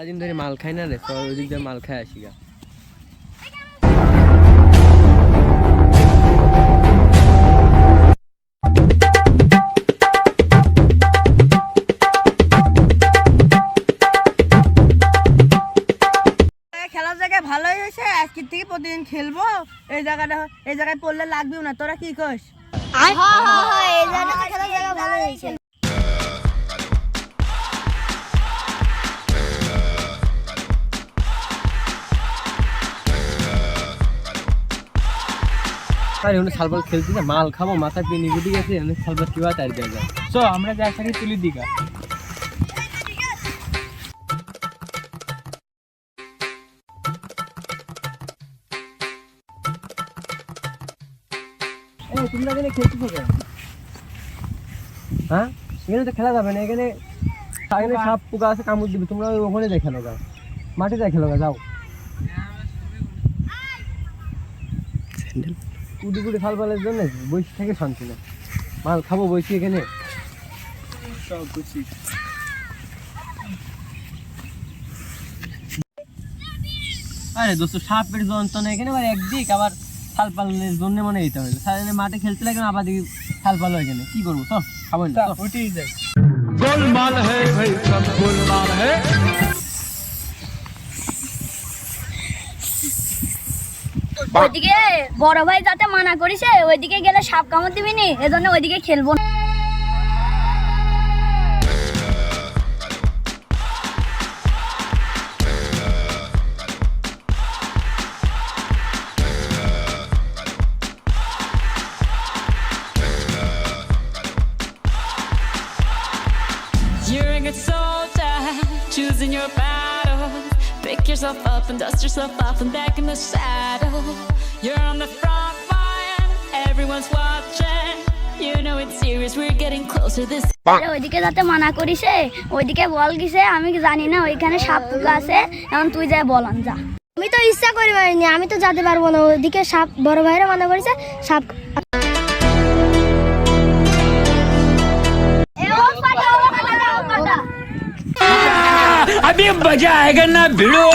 সারাদিন ধরে মাল খাই না রে, তো ওই দিক দিয়ে মাল খাই আসি গা। খেলার জায়গায় ভালোই হয়েছে, আজকের থেকে প্রতিদিন খেলবো। এই জায়গায় পড়লে লাগবেও না, তোরা কি কস? এই জায়গাটা খেলার জায়গা ভালো হয়েছে। আরে ওখানে সালবাল খেলছি না, মাল খাবো, মাথা পিয়ে নিগুটি গেছে, অনেক সালবাল কিবা তার জায়গায়। চো আমরা যাই সাথে তুলি দিঘা। তোমরা এখানে খেলতেছো কেন? হ্যাঁ, এখানে তো খেলা যাবে না, এখানে সাপ পোকা আছে, কামড় দিবে। তোমরা ওখানে যাই খেলো গা, মাঠে যাই খেলো গা, যাও। কুটি কুটি সালবালের জন্য বসে থেকে শান্তি না, মাল খাবো বসি এখানে। আরে দোস্ত, সাপের যন্ত্রণা এখানে আবার একদিক, আবার সালপালের জন্য মনে দিতে হবে। সারাদিন মাঠে খেলতে লাগে না, আবার দিকে সালপাল এখানে কি করবো? তো খাবো না, উঠেই যাই। গোলমাল হে ভাই, সব গোলমাল হে। ওইদিকে বড় ভাই যাতে মানা করিছে, ওইদিকে গেলে সাপ কামড় দিবি নি, এজন্য ওইদিকে খেলবো না। You're a good soldier, choosing your battle. Pick yourself up and dust yourself off and back in the saddle. You're on the front line, everyone's watching. You know it's serious, we're getting closer this. ওইদিকে যাতে মানা করিছে, ওইদিকে বল গিছে, আমি জানি না ওইখানে সাপ পোকা আছে, এখন তুই যা বলান যা। আমি তো ইচ্ছা করি পারিনি, আমি তো যেতে পারবো না। ওইদিকে সাপ, বড় ভাইরা মানা করেছে সাপ। अभी मजा आएगा ना भिड़ो।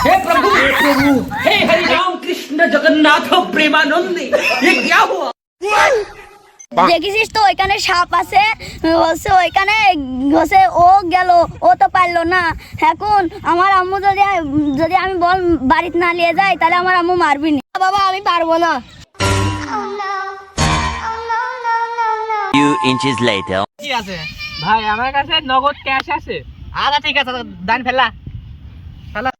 हे प्रभु हे हरि राम कृष्ण जगन्नाथ प्रेमानंदी, ये क्या हुआ? দেখেছিস তো ওইখানে সাপ আছে, হচ্ছে ওইখানে হচ্ছে ও গেল, ও তো পারলো না। এখন আমার আম্মু যদি আমি বল বাড়িতে না নিয়ে যাই, তাহলে আমার আম্মু মারবি না। বাবা আমি পারবো না। Few inches later. কি আছে ভাই? আমার কাছে নগদ ক্যাশ আছে। আচ্ছা ঠিক আছে, দান ফেলা। শালা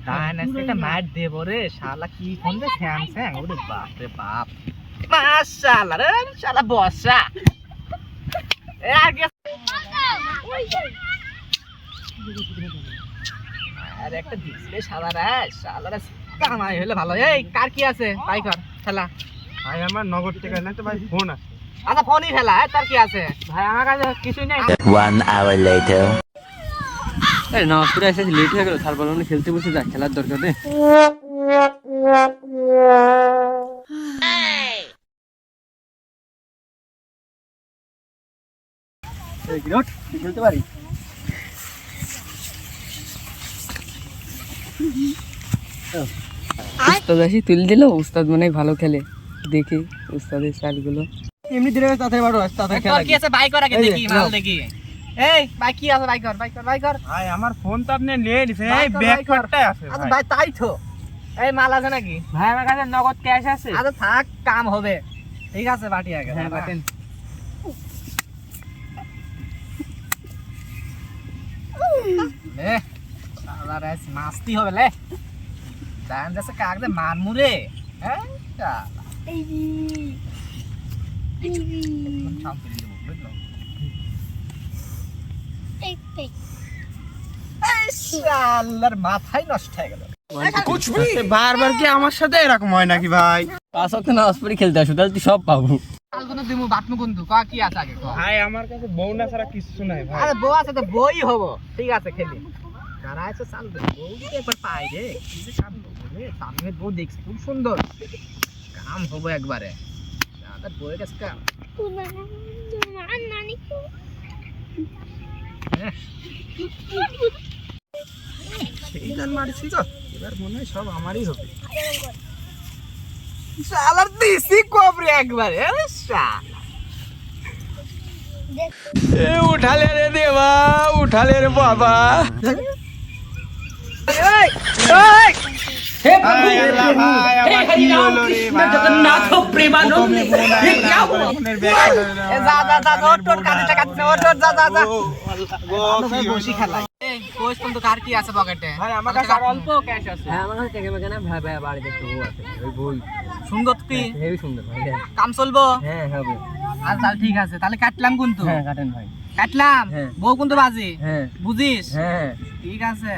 দান আজকে একটা মার দেব রে, শালা কি ফোন দে স্যামসাং, ওরে বাপ রে বাপ, মাশাআল্লাহ রে, শালা বসা এ আগে। আরে একটা ডিসপ্লে শালা রে, শালা রে কামাই হলে ভালো। এই কার কি আছে তাই কর খেলা। ভাই আমার নগদ টাকা নাই তো ভাই, ফোন আছে। আচ্ছা ফোনই খেলা, তার কি আছে? ভাই আমার কাছে কিছুই নাই। 1 hour later. আরে না, পুরো এসে লেট হয়ে গেল, সালবাল মানে খেলতে বসে যা, খেলার দরকার নেই। খেলতে পারি? উস্তাদ আসি তুলে দিল, উস্তাদ মনে হয় ভালো খেলে, দেখি উস্তাদের স্টাইলগুলো। এমনি ধীরে তাড়াতাড়ি বাড়ো, তাড়াতাড়ি খেলা। তোর কি আছে বাই কর আগে দেখি, মাল দেখি। এই ভাই কি আছে বাই কর, বাই কর। ভাই আমার ফোন তো আপনি নিয়ে নিছেন, এই ব্যাগ কাটটাই আছে আচ্ছা ভাই। ভাই তাই তো। এই মাল আছে নাকি? ভাই আমার কাছে নগদ ক্যাশ আছে। আচ্ছা থাক, কাম হবে। ঠিক আছে বাটি আগে। হ্যাঁ বাটেন। লে শালা রে মাস্তি হবে লে, দান যাচ্ছে কাক দে মানমুরে। হ্যাঁ শালা একদম শান্ত দিয়ে দেবো, বুঝলো? শালার মাথাই নষ্ট হয়ে গেল। বারবার কি আমার সাথে এরকম হয় নাকি ভাই? 5 ওয়াক্ত নামাজ পড়ে খেলতে আসো, তাহলে তুই সব পাবো। কাল কোনো দিমু বাটমু বন্ধু, ক কি আছে আগে ক। ভাই আমার কাছে বউ না ছাড়া কিছু নাই ভাই। আরে বউ আছে তো বই হবো, ঠিক আছে খেলি। কারা আছে চাল রে বউ যদি একবার পাই রে কি যে কাম হবে রে তামিমের বউ দেখছি খুব সুন্দর কাম হবো একবারে দাদা বউয়ের কাছে কাম সেই গান মারিছি তো এবার মনে হয় সব আমারই হবে শালার দিছি কবরে একবারে আরে শালা উঠালে রে দেবা, উঠালে রে বাবা। हे प्रभु हे हरि राम कृष्ण जगन्नाथ प्रेमानंद ये क्या हुआ এ যা যা যা ওট ওট কাঁদিতে কাঁদিতে ওট ওট যা যা যা বসি খেলা এই কোচ কিন্তু কার কি আছে পকেটে ভাই আমার কাছে অল্প ক্যাশ আছে। হ্যাঁ আমার কাছে টাকা মেকানা ভাই ভাই বাড়ি দেখতে বউ আছে ওই বই সুন্দর তুই হেভি সুন্দর ভাই। কাম চলবো হ্যাঁ হবে। আর তাহলে ঠিক আছে তাহলে কাটলাম কিন্তু হ্যাঁ কাটেন ভাই। কাটলাম হ্যাঁ। বউ কিন্তু বাজি হ্যাঁ বুঝিস হ্যাঁ ঠিক আছে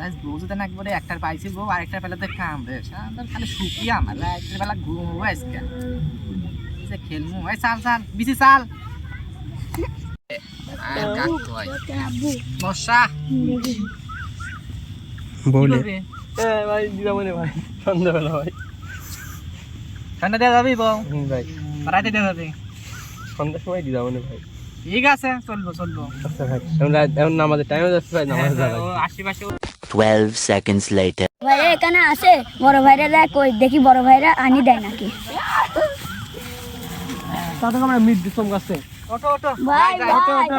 আজ বউ যদি না একবারে একটার পাইছি বউ আর একটার পেলে তো কাম রে খালি শুকিয়ে আমার রাত্রের বেলা ঘুমবো আজকে যে খেলবো এই চাল চাল বিসি চাল আর কাটতে হয় বর্ষা বলে ভাই দিদা মনে ভাই সন্ধ্যাবেলা ভাই ঠান্ডা দেওয়া যাবি বউ ভাই রাতে দেওয়া যাবে সন্ধ্যার সময় দিদা মনে ভাই। ঠিক আছে চলবো চলবো আচ্ছা ভাই এখন নামাজের টাইমে যাচ্ছে ভাই নামাজ যাবে। ও আশেপাশে 12 seconds later. ভাই এখানে আসে বড় ভাইরা দেখ কই দেখি বড় ভাইরা আনি দেয় নাকি। তাতে আমরা মিট দিছম গাছে। ওটো ওটো ভাই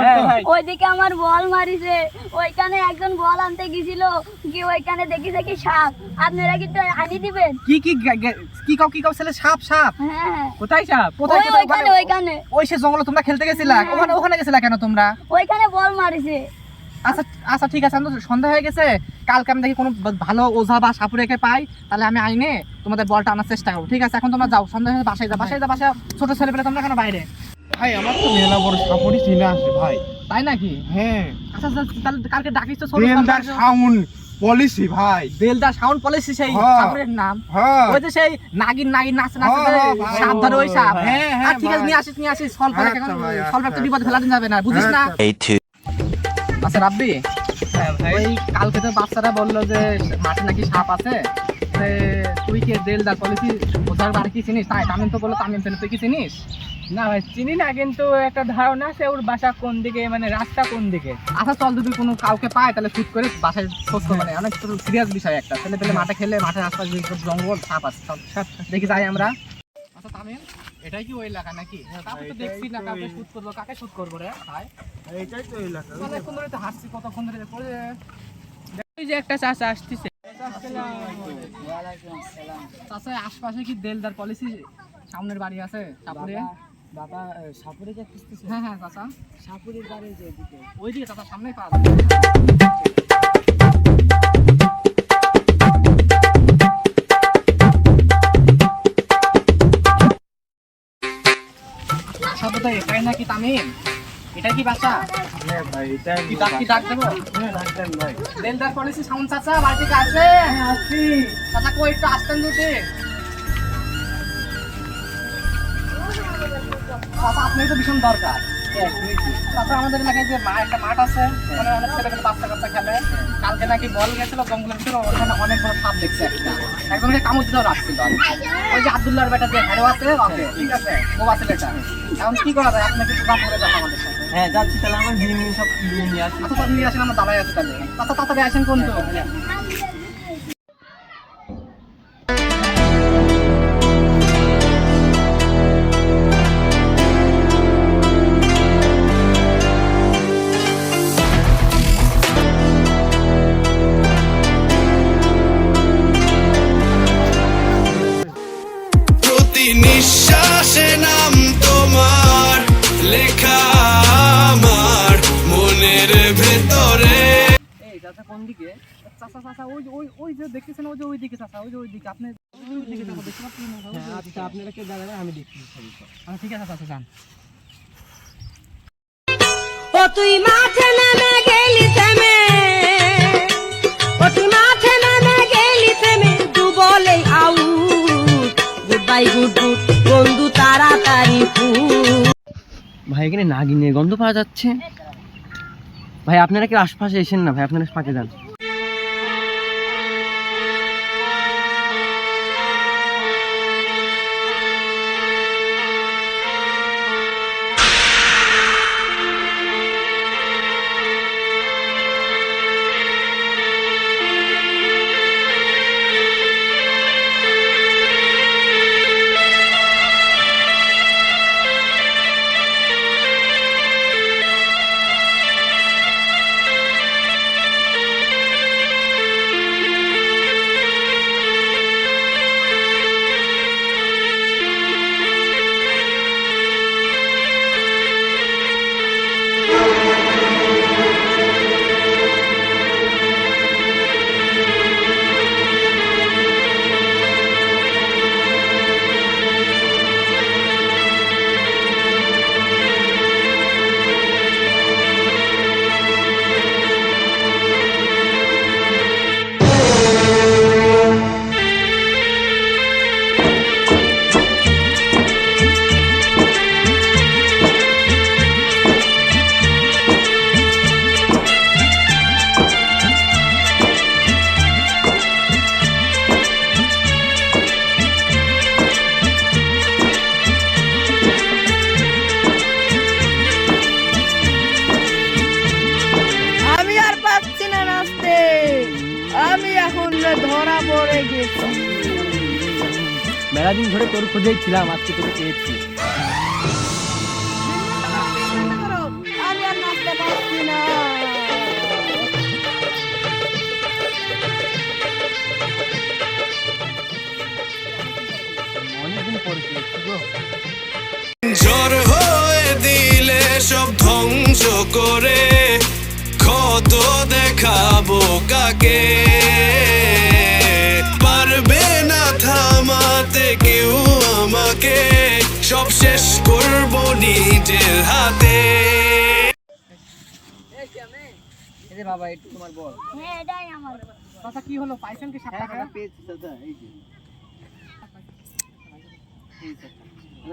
হ্যাঁ, ভাই। ওইদিকে আমার বল মারিছে, ওইখানে একজন বল আনতে গেছিল কি ওইখানে দেখিছে কি সাপ, আপনারা কি তো আনি দিবেন? কি কি কি কাউ ছেলে সাপ সাপ হ্যাঁ কোথায় সাপ কোথায় ওই ওইখানে ওইখানে ওই সে জঙ্গলে তোমরা খেলতে গেছিলা ওখানে ওখানে গেছিলা কেন তোমরা ওইখানে বল মারিছে। আচ্ছা আচ্ছা ঠিক আছে আমি তো সন্ধ্যা হয়ে গেছে কালকে আমি দেখি কোনো ভালো ওঝা বা সাপুরেকে পাই তাহলে আমি আইনে তোমাদের বলটা আনার চেষ্টা করবো ঠিক আছে এখন তোমরা যাও সন্ধ্যা হয়ে বাসায় যাও বাসায় ছোট ছেলে পেলে তোমরা কেন বাইরে ভাই আমার তো মেলা বড় সাপড়ি চিনে আসে ভাই। তাই নাকি হ্যাঁ আচ্ছা আচ্ছা, তাহলে কালকে ডাকিস তো ছোট দেলদার সাউন্ড পলিসি ভাই। বেলদার সাউন্ড পলিসি সেই হ্যাঁ। সাপুরের নাম হ্যাঁ ওই যে সেই নাগিন নাচ হ্যাঁ, যে ভাই, সাপ ধরে ওই সাপ হ্যাঁ, হ্যাঁ, আর ঠিক আছে ভাই। নিয়ে আসিস সলভ করে আচ্ছা, ভাই, আচ্ছা, সলভ একটা বিপদ ফেলা দিন যাবে না বুঝিস না A2. আচ্ছা রাব্বি ওই কালকে তো বাচ্চারা বললো যে মাঠে নাকি সাপ আছে তুই কি দেলদার পলিসি ওঝার বাড়ি কি চিনিস তাই তামিম তো বললো তামিম ছেলে তুই কি চিনিস না ভাই চিনি না কিন্তু একটা ধারণা আছে ওর বাসা কোন দিকে মানে রাস্তা কোন দিকে। আচ্ছা চল যদি কোনো কাউকে পায় তাহলে শুট করে বাসায় খোঁজ মানে অনেক সিরিয়াস বিষয় একটা ছেলে পেলে মাঠে খেলে মাঠের আশপাশে জঙ্গল সাপ আছে সব দেখি যাই আমরা আচ্ছা তামিম এটাই কি ওই এলাকা নাকি তারপর তো দেখছি না কাউকে শুট করবো কাকে শুট করবো রে ভাই এইটাই তো এলাকা। অনেকক্ষণ ধরে তো হাসছি কতক্ষণ ধরে পড়ে ওই যে একটা চাচা আসতেছে। চাচা আশপাশে কি দেলদার পলিসি সামনের বাড়ি আছে সাপুরে বাবা সাপুরে যাচ্ছিস? হ্যাঁ হ্যাঁ চাচা সাপুরের বাড়ি যে দিকে। ওইদিকে চাচা সামনেই পাওয়া যাবে আচ্ছা বোধহয় এটাই নাকি তামিম এটা কি বাসা হ্যাঁ ভাই এটাই কি ডাক দেবো হ্যাঁ ডাক্তার ভাই। দেলদার পলিসি সাউন্ড চাচা বাড়ি থেকে আছে চাচা কই একটু আসতেন যদি চাচা আপনার তো ভীষণ দরকার চাচা আমাদের এলাকায় যে একটা মাঠ আছে ওখানে অনেক ছেলে বাচ্চা কাচ্চা খেলে কালকে নাকি বল গেছিল জঙ্গলের ভিতরে ওখানে অনেক বড় সাপ দেখছে একজনকে কামড় দিতেও রাখছিল ওই যে আব্দুল্লাহর বেটা যে হেরো আছে ঠিক আছে ও আছে বেটা এখন কি করা যায় আপনাকে একটু করে যাও আমাদের সাথে হ্যাঁ যাচ্ছি তাহলে আমার জিনিস সব নিয়ে আসি। আচ্ছা সব নিয়ে আসেন আমার দাবাই আছে তাহলে চাচা তাড়াতাড়ি আসেন কোন তো প্রতি নিঃশ্বাসে নাম তোমার লেখা আমার মনের ভেতরে। এই চাচা কোন দিকে চাচা চাচা ওই ওই ওই যে দেখতেছেন ওই যে ওই দিকে চাচা ওই যে ওই দিকে আপনি ওই দিকে যাবো দেখতে পাচ্ছেন না? হ্যাঁ আচ্ছা আপনারা কে দাঁড়াবেন আমি দেখছি। আচ্ছা ঠিক আছে চাচা যান ও তুই মাঠে নেমে গেলি থেমে, ও তুই মাঠে নেমে গেলি থেমে, তু বলে out, good bye good good, বন্ধু তাড়াতাড়ি ফুট। ভাই এখানে নাগিনের গন্ধ পাওয়া যাচ্ছে। ভাই আপনারা কেউ আশপাশে এসেন না ভাই, আপনারা ফাঁকে যান। আমি আর পাচ্ছি না নাচতে, আমি এখন ধরা পড়ে গেছি। মেলা দিন ধরে তোর খোঁজেই ছিলাম, আজকে তোকে পেয়েছি। আমি আর নাচতে পারছি না। অনেকদিন পরে পেয়েছি গো। ঝড় হয়ে দিলে সব ধ্বংস করে ক্ষত দেখাবো কাকে, পারবে না থামাতে কেউ আমাকে, সব শেষ করবো নিজের হাতে। এই যে বাবা একটু তোমার বল। হ্যাঁ এটাই আমার। চাচা কি হলো, পাইছেন কি সাপটাকে? পেয়েছি দাদা, এই যে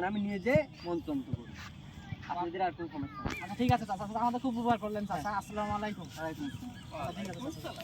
আমি নিয়ে যে মন্ত্রন্ত করি, আপনাদের আর কোনো সমস্যা নেই। আচ্ছা ঠিক আছে চাচা, আমাদের খুব উপকার করলেন চাচা। আসসালামু আলাইকুম। ওয়ালাইকুম আসসালাম। ঠিক আছে চাচা।